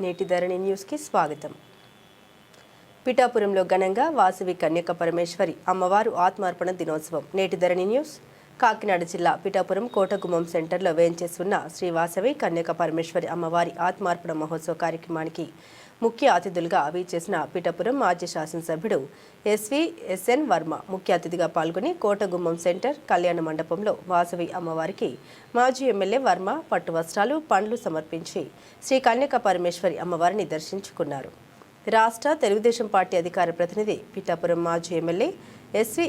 నేటి ధరణి న్యూస్కి స్వాగతం. పిఠాపురంలో ఘనంగా వాసవి కన్యక పరమేశ్వరి అమ్మవారు ఆత్మార్పణ దినోత్సవం. నేటి ధరణి న్యూస్. కాకినాడ జిల్లా పిఠాపురం కోటగుమ్మం సెంటర్లో వేంచేస్తున్న శ్రీ వాసవి కన్యక పరమేశ్వరి అమ్మవారి ఆత్మార్పణ మహోత్సవ కార్యక్రమానికి ముఖ్య అతిథులుగా వీచేసిన పిఠాపురం మాజీ శాసనసభ్యుడు ఎస్వి వర్మ ముఖ్య అతిథిగా పాల్గొని కోటగుమ్మం సెంటర్ కళ్యాణ మండపంలో వాసవి అమ్మవారికి మాజీ ఎమ్మెల్యే వర్మ పట్టు వస్త్రాలు, పండ్లు సమర్పించి శ్రీ కన్యక పరమేశ్వరి అమ్మవారిని దర్శించుకున్నారు. రాష్ట్ర తెలుగుదేశం పార్టీ అధికార ప్రతినిధి పిఠాపురం మాజీ ఎమ్మెల్యే ఎస్వి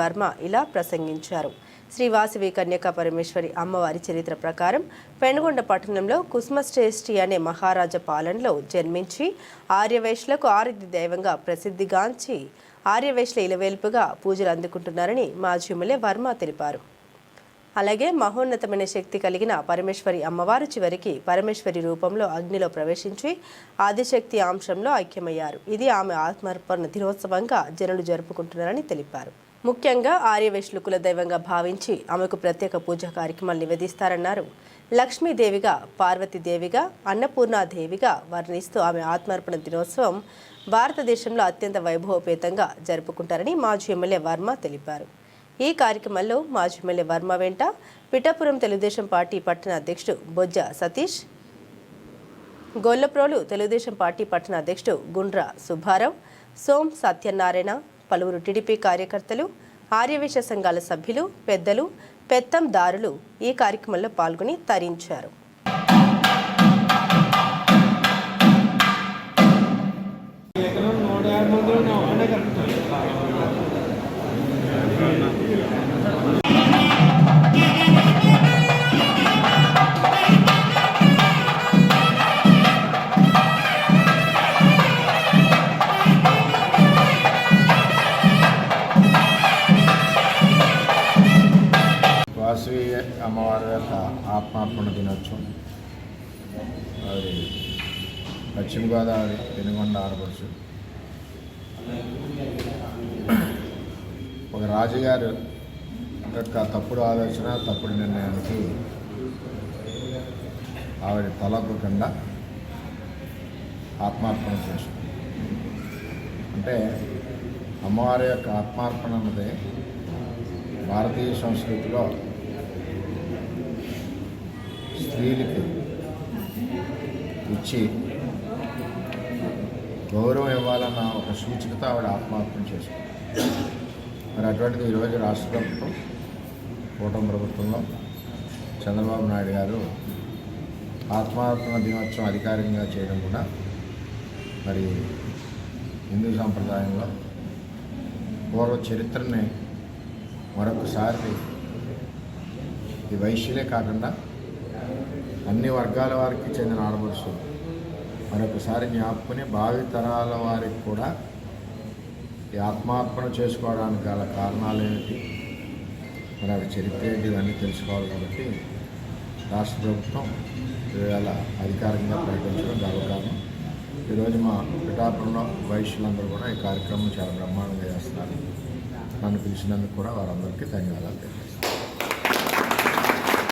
వర్మ ఇలా ప్రసంగించారు. శ్రీ వాసవి కన్యక పరమేశ్వరి అమ్మవారి చరిత్ర ప్రకారం పెనుగొండ పట్టణంలో కుస్మశ్రేష్ఠి అనే మహారాజా పాలనలో జన్మించి ఆర్యవైశ్యులకు ఆరాధ్య దైవంగా ప్రసిద్ధిగాంచి ఆర్యవైశ్యుల ఇలవేల్పుగా పూజలు అందుకుంటున్నారని మాజీ ఎమ్మెల్యే వర్మ తెలిపారు. అలాగే మహోన్నతమైన శక్తి కలిగిన పరమేశ్వరి అమ్మవారు చివరికి పరమేశ్వరి రూపంలో అగ్నిలో ప్రవేశించి ఆదిశక్తి అంశంలో ఐక్యమయ్యారు. ఇది ఆమె ఆత్మార్పణ దినోత్సవంగా జనులు జరుపుకుంటున్నారని తెలిపారు. ముఖ్యంగా ఆర్యవైశ్యుల కుల దైవంగా భావించి ఆమెకు ప్రత్యేక పూజా కార్యక్రమాలు నివేదిస్తారన్నారు. లక్ష్మీదేవిగా, పార్వతీదేవిగా, అన్నపూర్ణాదేవిగా వర్ణిస్తూ ఆమె ఆత్మార్పణ దినోత్సవం భారతదేశంలో అత్యంత వైభవపేతంగా జరుపుకుంటారని మాజీ ఎమ్మెల్యే వర్మ తెలిపారు. ఈ కార్యక్రమంలో మాజీ ఎమ్మెల్యే వర్మ వెంట పిఠాపురం తెలుగుదేశం పార్టీ పట్టణ అధ్యక్షుడు బొజ్జ సతీష్, గొల్లప్రోలు తెలుగుదేశం పార్టీ పట్టణ అధ్యక్షుడు గుండ్ర సుబ్బారావు, సోం సత్యనారాయణ, పలువురు టీడీపీ కార్యకర్తలు, ఆర్యవైశ్య సంఘాల సభ్యులు, పెద్దలు, పెత్తందారులు ఈ కార్యక్రమంలో పాల్గొని తరించారు. వాసవి అమ్మవారి యొక్క ఆత్మార్పణ దినోత్సవం అది పశ్చిమ గోదావరి పెనుగొండ ఆడపడుచు ఒక రాజుగారు యొక్క తప్పుడు ఆలోచన, తప్పుడు నిర్ణయానికి ఆవిడ తలొగ్గకుండా ఆత్మార్పణ చేస్తుంది. అంటే అమ్మవారి యొక్క ఆత్మార్పణ అన్నది భారతీయ సంస్కృతిలో స్త్రీలకి ఇచ్చి గౌరవం ఇవ్వాలన్న ఒక సూచికత ఆవిడ ఆత్మార్పణ చేసుకుంది. మరి అటువంటిది ఈరోజు రాష్ట్ర ప్రభుత్వం, కూటమి ప్రభుత్వంలో చంద్రబాబు నాయుడు గారు ఆత్మార్పణ దినోత్సవం అధికారికంగా చేయడం కూడా మరి హిందూ సాంప్రదాయంలో పూర్వ చరిత్రని మరొకసారి ఈ వైశ్యులే కాకుండా అన్ని వర్గాల వారికి చెందిన ఆడపడుచు మరొకసారి జ్ఞాపకుని భావి తరాల వారికి కూడా ఈ ఆత్మార్పణ చేసుకోవడానికి గల కారణాలు ఏమిటి, మరి అవి చరిత్ర ఏంటి, ఇవన్నీ తెలుసుకోవాలి. కాబట్టి రాష్ట్ర ప్రభుత్వం ఇవాళ అధికారికంగా ప్రకటించడం గర్వకారణం. ఈరోజు మా పిఠాపురంలో వైశ్యులందరూ కూడా ఈ కార్యక్రమం చాలా బ్రహ్మాండంగా చేస్తున్నారు. నన్ను పిలిచినందుకు కూడా వారందరికీ ధన్యవాదాలు తెలియజేస్తాను.